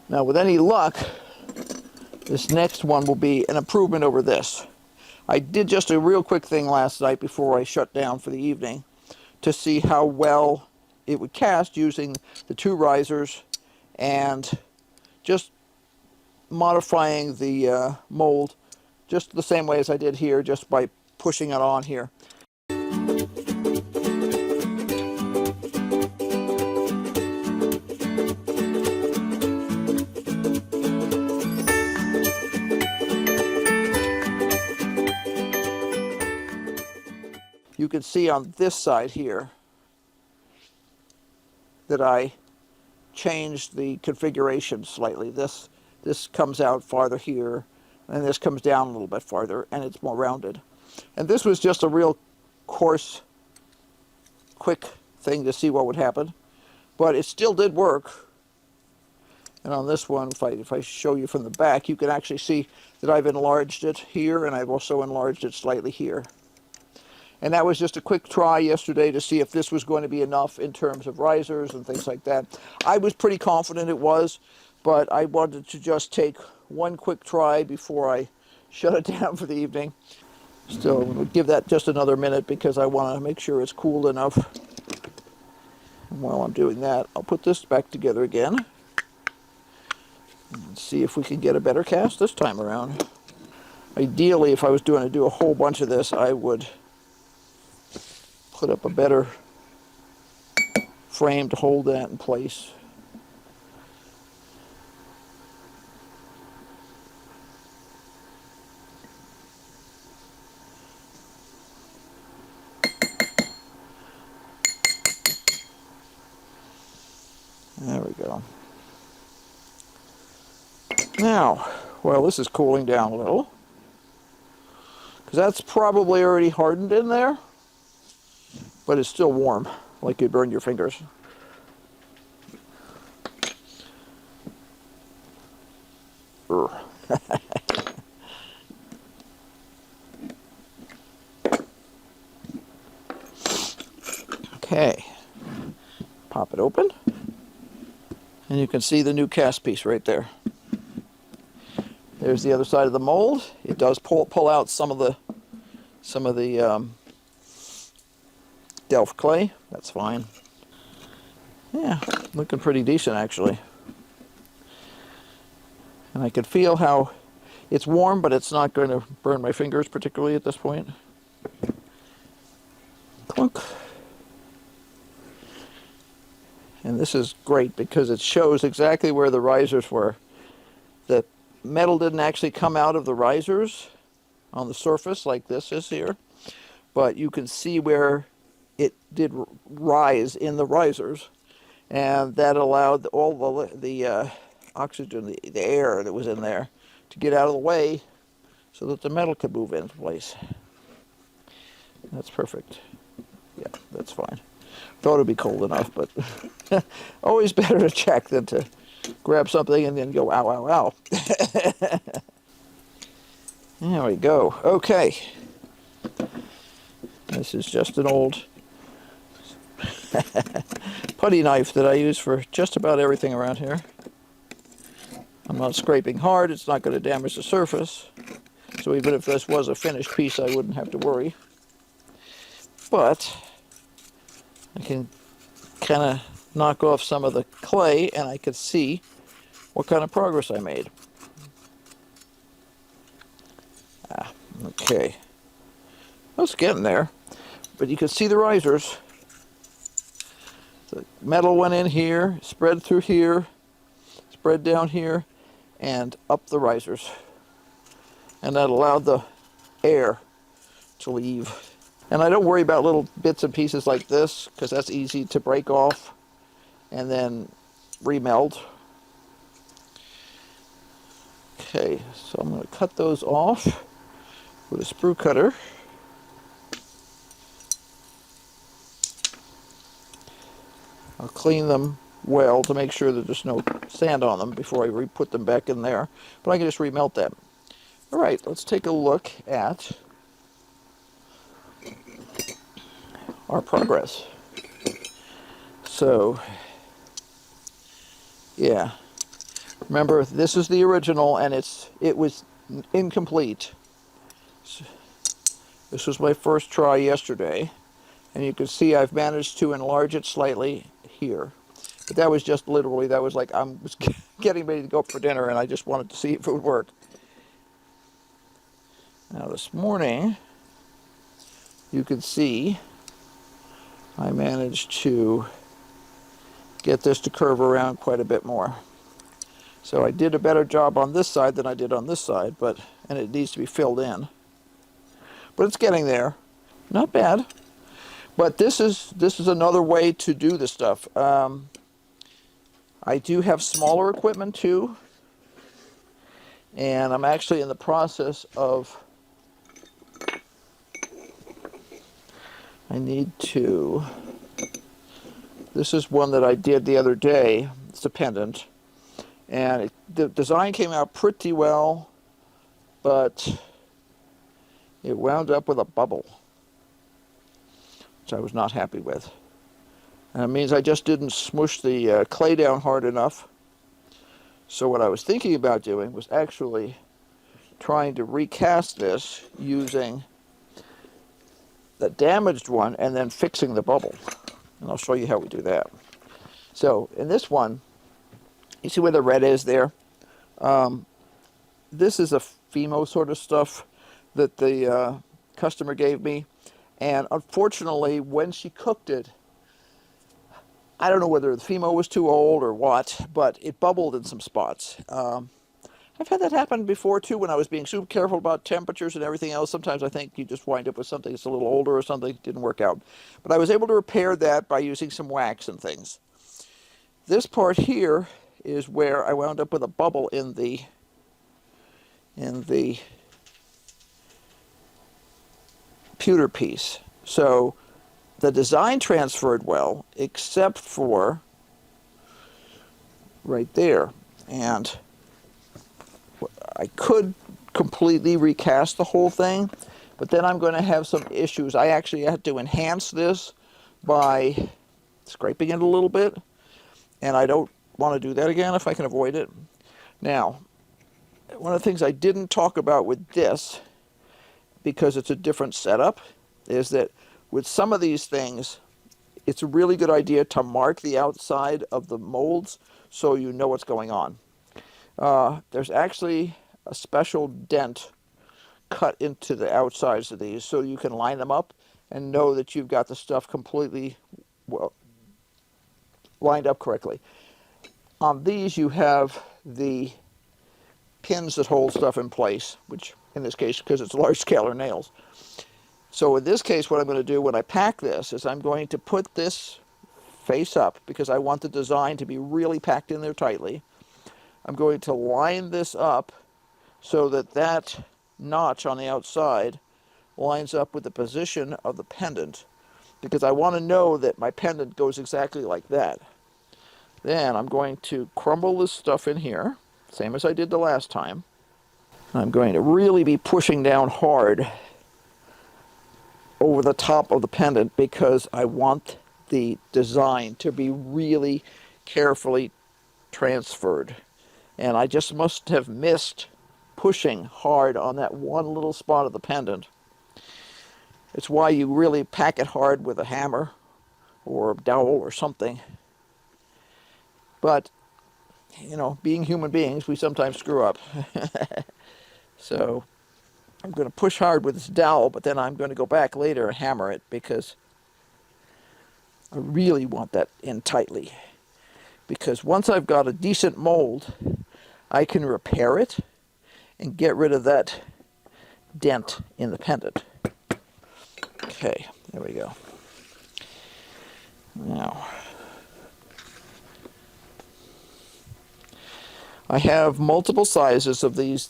Now with any luck, this next one will be an improvement over this. I did just a real quick thing last night before I shut down for the evening to see how well it would cast using the 2 risers and just modifying the mold just the same way as I did here, just by pushing it on here. You can see on this side here that I changed the configuration slightly. This comes out farther here, and this comes down a little bit farther, and it's more rounded. And this was just a real coarse, quick thing to see what would happen, but it still did work. And on this one, if I show you from the back, you can actually see that I've enlarged it here, and I've also enlarged it slightly here. And that was just a quick try yesterday to see if this was going to be enough in terms of risers and things like that. I was pretty confident it was, but I wanted to just take one quick try before I shut it down for the evening. Still, I'm going to give that just another minute because I want to make sure it's cooled enough. And while I'm doing that, I'll put this back together again and see if we can get a better cast this time around. Ideally, if I was going to do a whole bunch of this, I would put up a better frame to hold that in place. There we go. Now, well, this is cooling down a little, because that's probably already hardened in there, but it's still warm, like you'd burn your fingers. Okay, pop it open, and you can see the new cast piece right there. There's the other side of the mold. It does pull out some of the Delft clay. That's fine. Yeah, looking pretty decent actually. And I can feel how it's warm, but it's not going to burn my fingers particularly at this point. Clunk. And this is great because it shows exactly where the risers were. The metal didn't actually come out of the risers on the surface like this is here, but you can see where it did rise in the risers, and that allowed all the oxygen, the air that was in there, to get out of the way so that the metal could move into place. That's perfect. Yeah, that's fine. Thought it'd be cold enough, but always better to check than to grab something and then go, ow, ow, ow. There we go. Okay. This is just an old putty knife that I use for just about everything around here. I'm not scraping hard. It's not going to damage the surface. So even if this was a finished piece, I wouldn't have to worry. But I can kind of knock off some of the clay, and I could see what kind of progress I made. Okay. I was getting there, but you can see the risers. The metal went in here, spread through here, spread down here, and up the risers. And that allowed the air to leave. And I don't worry about little bits and pieces like this, because that's easy to break off and then remeld. Okay, so I'm going to cut those off with a sprue cutter. I'll clean them well to make sure that there's no sand on them before I put them back in there, but I can just remelt them. All right, let's take a look at our progress. So, yeah, Remember, this is the original, and it was incomplete. This was my first try yesterday, and you can see I've managed to enlarge it slightly here. But that was just literally, that was like I was getting ready to go for dinner, and I just wanted to see if it would work. Now this morning, you can see I managed to get this to curve around quite a bit more. So I did a better job on this side than I did on this side, and it needs to be filled in. But it's getting there. Not bad. But this is another way to do this stuff. I do have smaller equipment too, and I'm actually in the process of, this is one that I did the other day. It's a pendant, and the design came out pretty well, but it wound up with a bubble, which I was not happy with. And it means I just didn't smush the clay down hard enough. So what I was thinking about doing was actually trying to recast this using the damaged one and then fixing the bubble. And I'll show you how we do that. So in this one, you see where the red is there? This is a Fimo sort of stuff that the customer gave me. And unfortunately, when she cooked it, I don't know whether the Fimo was too old or what, but it bubbled in some spots. I've had that happen before too when I was being super careful about temperatures and everything else. Sometimes I think you just wind up with something that's a little older or something that didn't work out. But I was able to repair that by using some wax and things. This part here is where I wound up with a bubble in the pewter piece. So the design transferred well, except for right there. And I could completely recast the whole thing, but then I'm going to have some issues. I actually had to enhance this by scraping it a little bit, and I don't want to do that again if I can avoid it. Now, one of the things I didn't talk about with this, because it's a different setup, is that with some of these things, it's a really good idea to mark the outside of the molds so you know what's going on. There's actually a special dent cut into the outsides of these so you can line them up and know that you've got the stuff completely well lined up correctly. On these you have the pins that hold stuff in place, which in this case, because it's large scale, are nails. So in this case, what I'm going to do when I pack this is I'm going to put this face up because I want the design to be really packed in there tightly. I'm going to line this up so that that notch on the outside lines up with the position of the pendant, because I want to know that my pendant goes exactly like that. Then I'm going to crumble this stuff in here, same as I did the last time. I'm going to really be pushing down hard over the top of the pendant because I want the design to be really carefully transferred. And I just must have missed pushing hard on that one little spot of the pendant. It's why you really pack it hard with a hammer or a dowel or something. But, you know, being human beings, we sometimes screw up. So I'm going to push hard with this dowel, but then I'm going to go back later and hammer it because I really want that in tightly. Because once I've got a decent mold, I can repair it and get rid of that dent in the pendant. Okay, there we go. Now, I have multiple sizes of these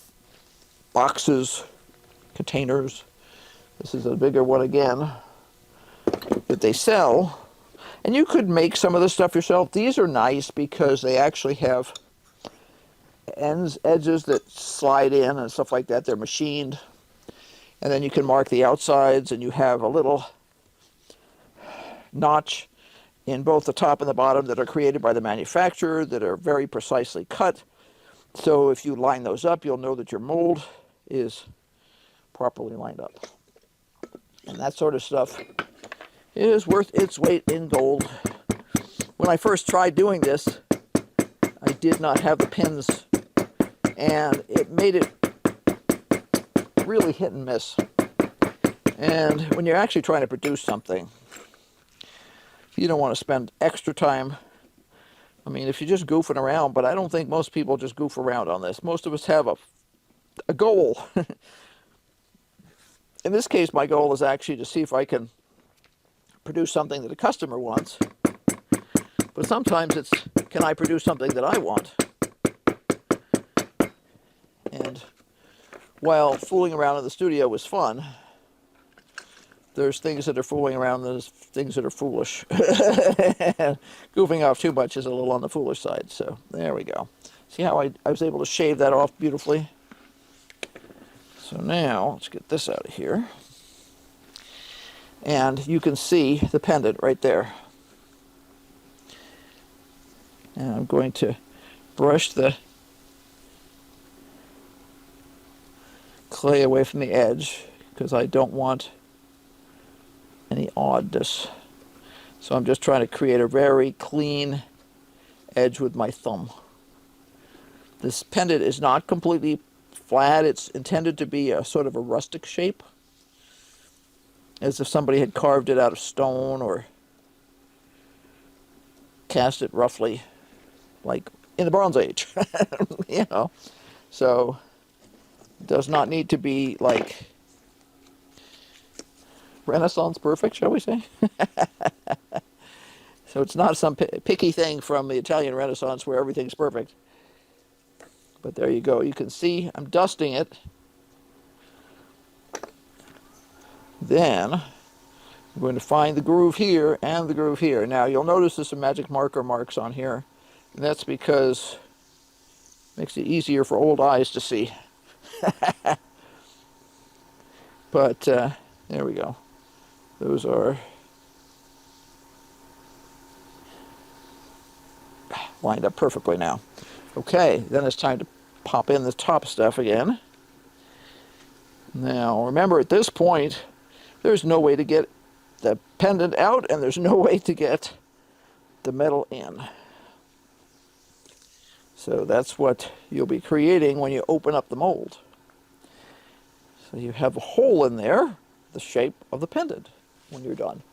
boxes, containers. This is a bigger one again that they sell. And you could make some of this stuff yourself. These are nice because they actually have edges that slide in and stuff like that. They're machined. And then you can mark the outsides, and you have a little notch in both the top and the bottom that are created by the manufacturer that are very precisely cut. So if you line those up, you'll know that your mold is properly lined up. And that sort of stuff is worth its weight in gold. When I first tried doing this, I did not have the pins, and it made it really hit and miss. And when you're actually trying to produce something, you don't want to spend extra time. I mean, if you're just goofing around, but I don't think most people just goof around on this. Most of us have a goal. In this case, my goal is actually to see if I can produce something that a customer wants. But sometimes it's, can I produce something that I want? And while fooling around in the studio was fun, there's things that are fooling around, there's things that are foolish. Goofing off too much is a little on the foolish side. So there we go. See how I was able to shave that off beautifully? So now, let's get this out of here. And you can see the pendant right there. And I'm going to brush the clay away from the edge because I don't want any oddness. So I'm just trying to create a very clean edge with my thumb. This pendant is not completely flat. It's intended to be a sort of a rustic shape, as if somebody had carved it out of stone or cast it roughly like in the Bronze Age. You know, so it does not need to be like Renaissance perfect, shall we say? So it's not some picky thing from the Italian Renaissance where everything's perfect. But there you go. You can see I'm dusting it. Then I'm going to find the groove here and the groove here. Now you'll notice there's some magic marker marks on here. And that's because it makes it easier for old eyes to see. But there we go. Those are lined up perfectly now. Okay, then it's time to pop in the top stuff again. Now, remember at this point, there's no way to get the pendant out and there's no way to get the metal in. So that's what you'll be creating when you open up the mold. So you have a hole in there, the shape of the pendant when you're done.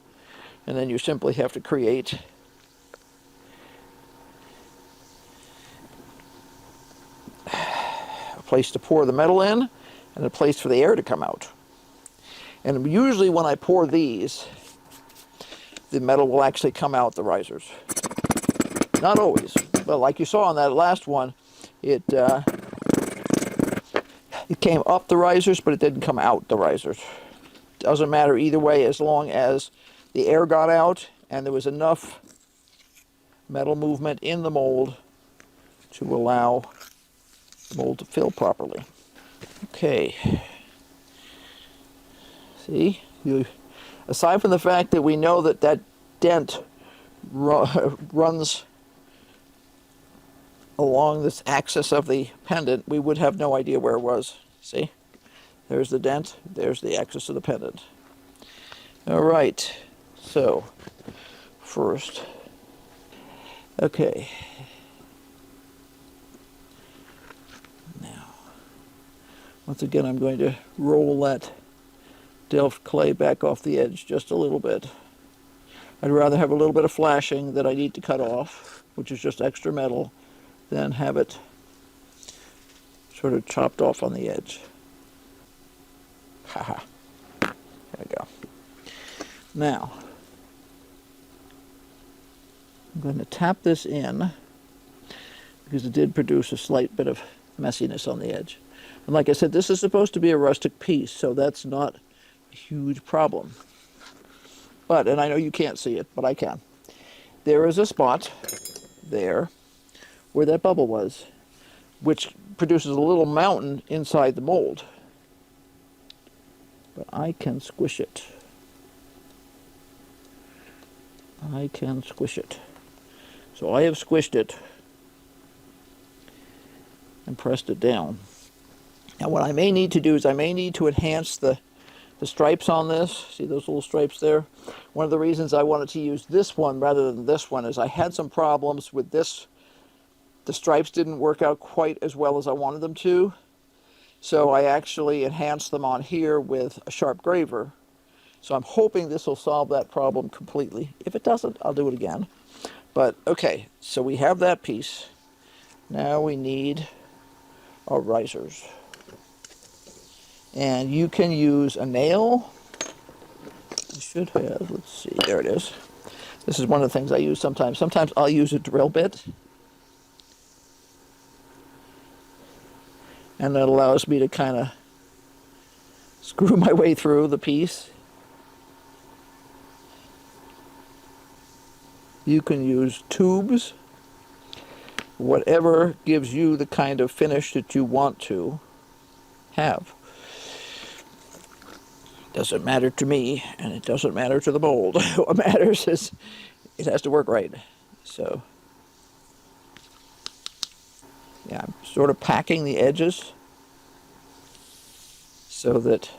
And then you simply have to create a place to pour the metal in and a place for the air to come out. And usually when I pour these, the metal will actually come out the risers. Not always, but like you saw on that last one, it came up the risers, but it didn't come out the risers. Doesn't matter either way as long as the air got out and there was enough metal movement in the mold to allow the mold to fill properly. Okay. See, aside from the fact that we know that that dent runs along this axis of the pendant, we would have no idea where it was. See? There's the dent, there's the axis of the pendant. All right, so first, okay. Now, once again, I'm going to roll that Delft clay back off the edge just a little bit. I'd rather have a little bit of flashing that I need to cut off, which is just extra metal, than have it sort of chopped off on the edge. Haha. There we go. Now, I'm going to tap this in because it did produce a slight bit of messiness on the edge. And like I said, this is supposed to be a rustic piece, so that's not a huge problem. But, and I know you can't see it, but I can. There is a spot there where that bubble was, which produces a little mountain inside the mold. But I can squish it. I can squish it. So I have squished it. and pressed it down. Now what I may need to do is I may need to enhance the stripes on this. See those little stripes there? One of the reasons I wanted to use this one rather than this one is I had some problems with this. The stripes didn't work out quite as well as I wanted them to. So I actually enhanced them on here with a sharp graver. So I'm hoping this will solve that problem completely. If it doesn't, I'll do it again. But okay, so we have that piece. Now we need our risers. And you can use a nail. You should have, let's see, there it is. This is one of the things I use sometimes. Sometimes I'll use a drill bit. And that allows me to kind of screw my way through the piece. You can use tubes. Whatever gives you the kind of finish that you want to have. Doesn't matter to me, and it doesn't matter to the mold. What matters is it has to work right. So, yeah, I'm sort of packing the edges so that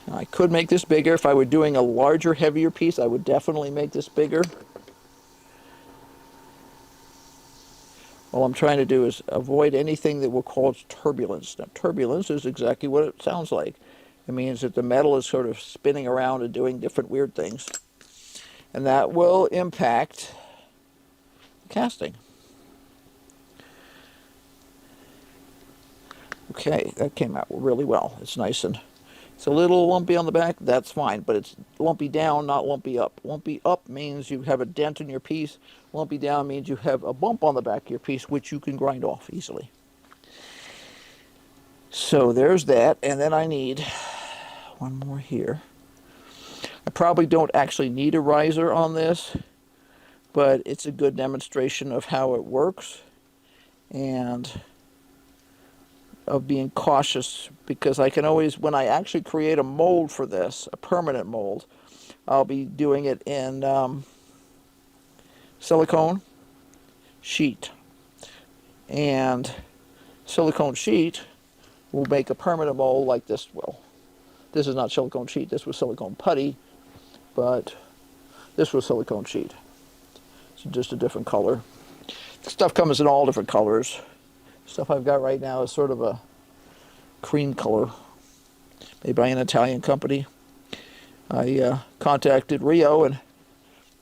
I could make this bigger. If I were doing a larger, heavier piece, I would definitely make this bigger. All I'm trying to do is avoid anything that will cause turbulence. Now, turbulence is exactly what it sounds like. It means that the metal is sort of spinning around and doing different weird things. And that will impact the casting. Okay, that came out really well. It's nice and it's a little lumpy on the back, that's fine, but it's lumpy down, not lumpy up. Lumpy up means you have a dent in your piece. Lumpy down means you have a bump on the back of your piece, which you can grind off easily. So there's that, and then I need one more here. I probably don't actually need a riser on this, but it's a good demonstration of how it works and of being cautious, because I can always, when I actually create a mold for this, a permanent mold, I'll be doing it in silicone sheet. And silicone sheet will make a permanent mold like this will. This is not silicone sheet, this was silicone putty, but this was silicone sheet. It's just a different color. The stuff comes in all different colors. Stuff I've got right now is sort of a cream color, made by an Italian company. I contacted Rio and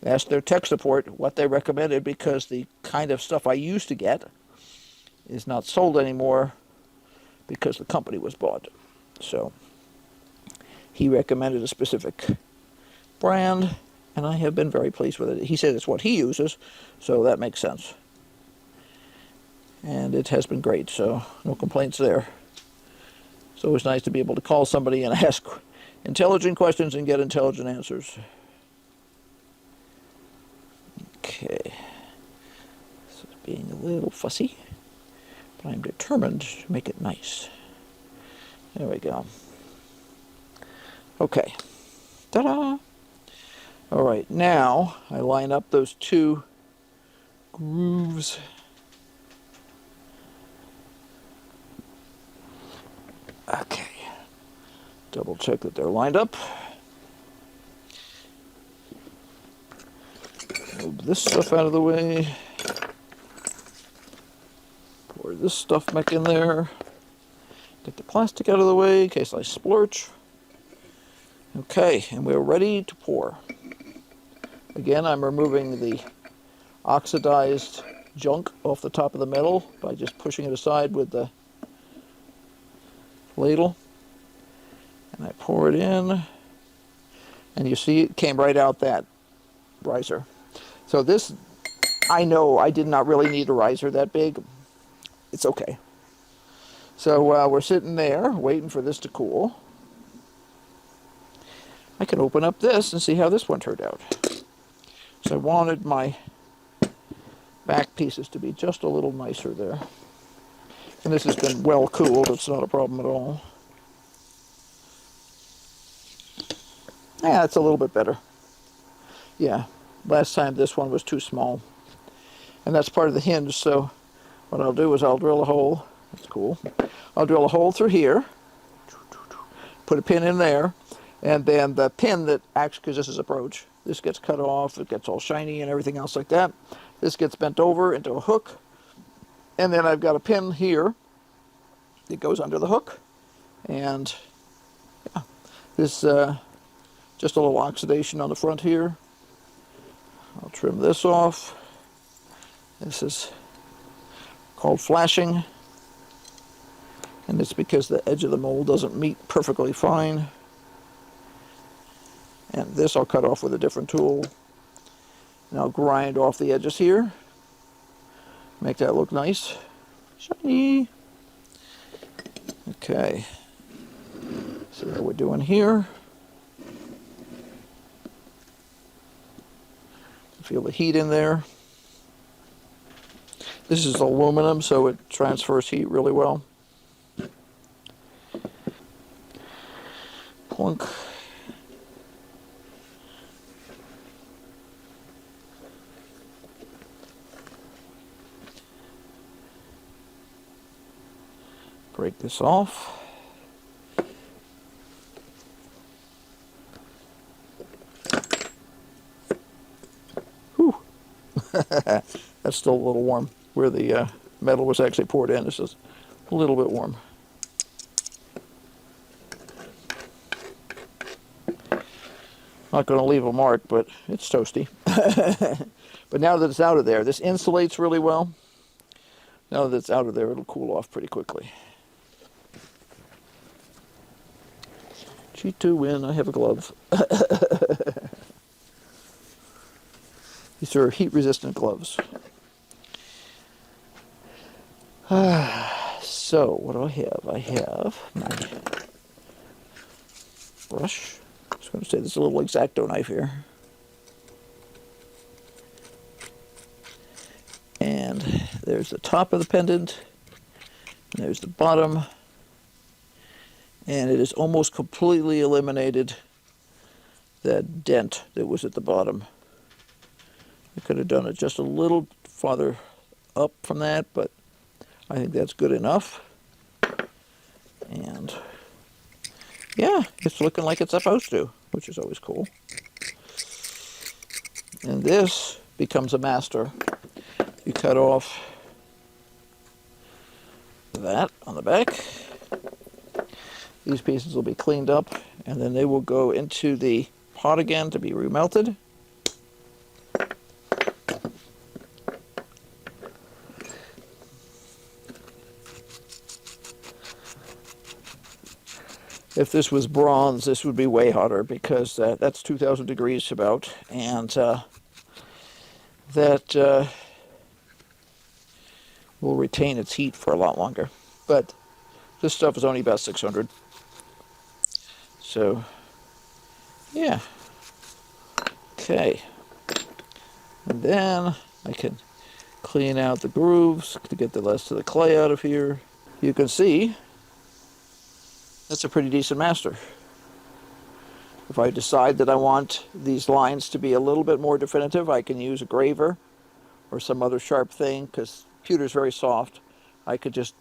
asked their tech support what they recommended, because the kind of stuff I used to get is not sold anymore because the company was bought. So he recommended a specific brand, and I have been very pleased with it. He said it's what he uses, so that makes sense. And it has been great, so no complaints there. It's always nice to be able to call somebody and ask intelligent questions and get intelligent answers. Okay. This is being a little fussy, but I'm determined to make it nice. There we go. Okay. Ta-da! All right, now I line up those two grooves. Okay, double check that they're lined up. Move this stuff out of the way. Pour this stuff back in there. Get the plastic out of the way in case I splurch. Okay, and we're ready to pour. Again, I'm removing the oxidized junk off the top of the metal by just pushing it aside with the ladle, and I pour it in, and you see it came right out that riser. So this, I know I did not really need a riser that big. It's okay. So while we're sitting there waiting for this to cool, I can open up this and see how this one turned out. So I wanted my back pieces to be just a little nicer there. And this has been well cooled, it's not a problem at all. Yeah, it's a little bit better. Yeah, Last time this one was too small. And that's part of the hinge, so what I'll do is I'll drill a hole. That's cool. I'll drill a hole through here, put a pin in there, and then the pin that acts, because this is a brooch, this gets cut off, it gets all shiny and everything else like that. This gets bent over into a hook, and then I've got a pin here that goes under the hook, and yeah, this just a little oxidation on the front here. I'll trim this off. This is called flashing, and it's because the edge of the mold doesn't meet perfectly fine. And this I'll cut off with a different tool. And I'll grind off the edges here. Make that look nice. Shiny. Okay. See what we're doing here. Feel the heat in there. This is aluminum, so it transfers heat really well. Plunk. Break this off. Whew. That's still a little warm. Where the metal was actually poured in, this is a little bit warm. Not going to leave a mark, but it's toasty. But now that it's out of there, this insulates really well. Now that it's out of there, it'll cool off pretty quickly. Cheat to win, I have a glove. These are heat-resistant gloves. So, what do I have? I have my brush. I was going to say there's a little X-Acto knife here. And there's the top of the pendant. And there's the bottom. And it has almost completely eliminated that dent that was at the bottom. I could have done it just a little farther up from that, but I think that's good enough. And yeah, it's looking like it's supposed to, which is always cool. And this becomes a master. You cut off that on the back. These pieces will be cleaned up, and then they will go into the pot again to be remelted. If this was bronze, this would be way hotter, because that's 2,000 degrees about, and that will retain its heat for a lot longer. But this stuff is only about 600. So, yeah. Okay. And then I can clean out the grooves to get the rest of the clay out of here. You can see that's a pretty decent master. If I decide that I want these lines to be a little bit more definitive, I can use a graver or some other sharp thing, because pewter's very soft. I could just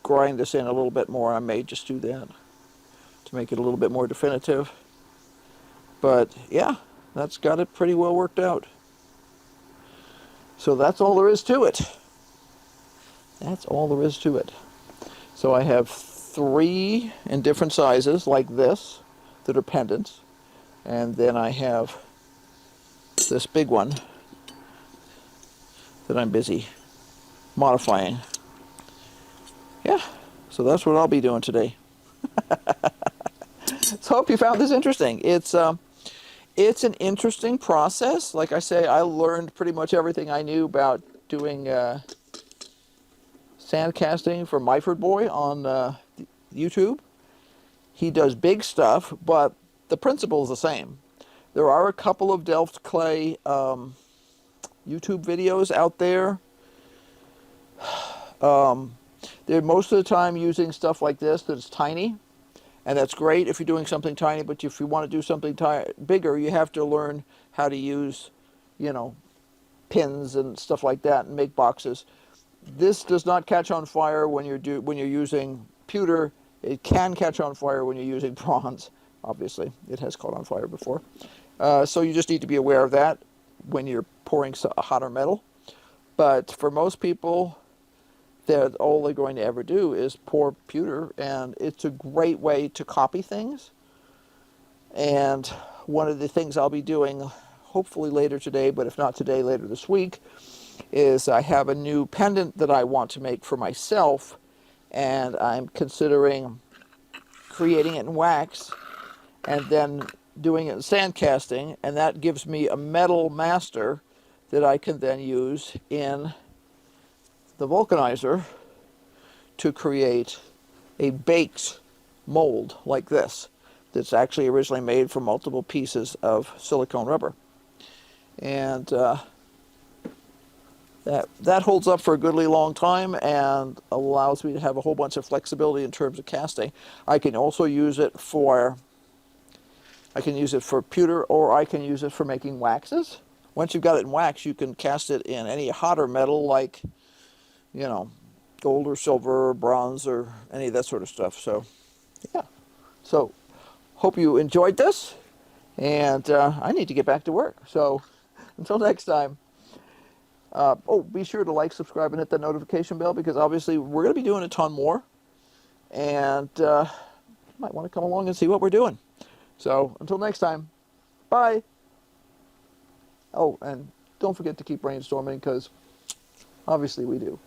grind this in a little bit more. I may just do that to make it a little bit more definitive. But yeah, that's got it pretty well worked out. So that's all there is to it. That's all there is to it. So I have 3 in different sizes, like this, that are pendants. And then I have this big one that I'm busy modifying. Yeah, so that's what I'll be doing today. So I hope you found this interesting. It's an interesting process. Like I say, I learned pretty much everything I knew about doing sand casting from Myford Boy on YouTube. He does big stuff, but the principle is the same. There are a couple of Delft clay YouTube videos out there. They're most of the time using stuff like this that's tiny, and that's great if you're doing something tiny, but if you want to do something bigger, you have to learn how to use you know, pins and stuff like that and make boxes. This does not catch on fire when you're using pewter. It can catch on fire when you're using bronze. Obviously, it has caught on fire before. So you just need to be aware of that when you're pouring a hotter metal. But for most people, that all they're going to ever do is pour pewter, and it's a great way to copy things. And one of the things I'll be doing, hopefully later today, but if not today, later this week, is I have a new pendant that I want to make for myself, and I'm considering creating it in wax and then doing it in sand casting, and that gives me a metal master that I can then use in the vulcanizer to create a baked mold like this that's actually originally made from multiple pieces of silicone rubber. And that holds up for a goodly long time and allows me to have a whole bunch of flexibility in terms of casting. I can also use it for pewter, or I can use it for making waxes. Once you've got it in wax, you can cast it in any hotter metal like, you know, gold or silver or bronze or any of that sort of stuff. So, yeah. So, hope you enjoyed this, and I need to get back to work. So, until next time. Be sure to like, subscribe, and hit that notification bell, because obviously we're going to be doing a ton more, and you might want to come along and see what we're doing. So, until next time, bye. Oh, and don't forget to keep brainstorming, because obviously we do.